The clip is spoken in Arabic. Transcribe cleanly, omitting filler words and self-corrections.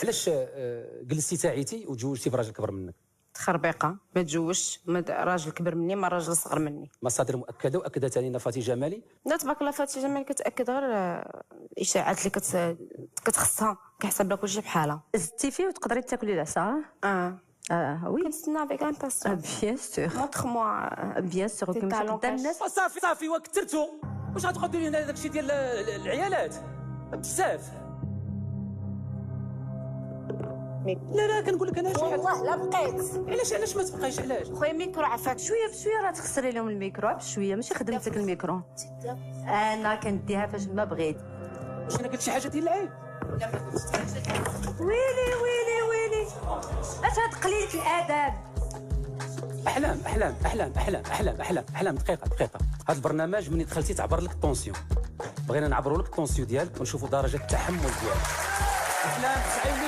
علاش جلستي تاعيتي وتزوجتي براجل كبر منك؟ تخربيقه ما تزوجش راجل كبر مني ما راجل صغر مني. مصادر مؤكده واكدت علينا فاتي جمالي. لا تبارك الله فاتي جمال كتاكد غير الاشاعات اللي كتخصها كيحسب لك كلشي بحالها. زدتي فيه وتقدري تاكلي العصا. وي كنتسنى افيك امباسيون. بيان سور مونطخ موا بيان سور كيمشي قدام الناس. صافي صافي وكثرتو. واش غتبقاو ديروا لنا داكشي ديال العيالات بزاف؟ لا لا كنقول لك انا شي حاجه. والله لا بقيت. علاش ما تبقايش علاش؟ خويا ميكرو عفاك شويه بشويه راه تخسري لهم الميكرو بشويه ماشي خدمتك الميكرو. انا كنديها فاش ما بغيت. واش انا قلت شي حاجه ديال العيب؟ ويلي ويلي ويلي اش هاد قليله الاداب. احلام احلام احلام احلام احلام احلام احلام. دقيقه هذا البرنامج مني دخلتي تعبر لك الطونسيون. بغينا نعبروا لك الطونسيون ديالك ونشوفوا درجه التحمل ديالك. احلام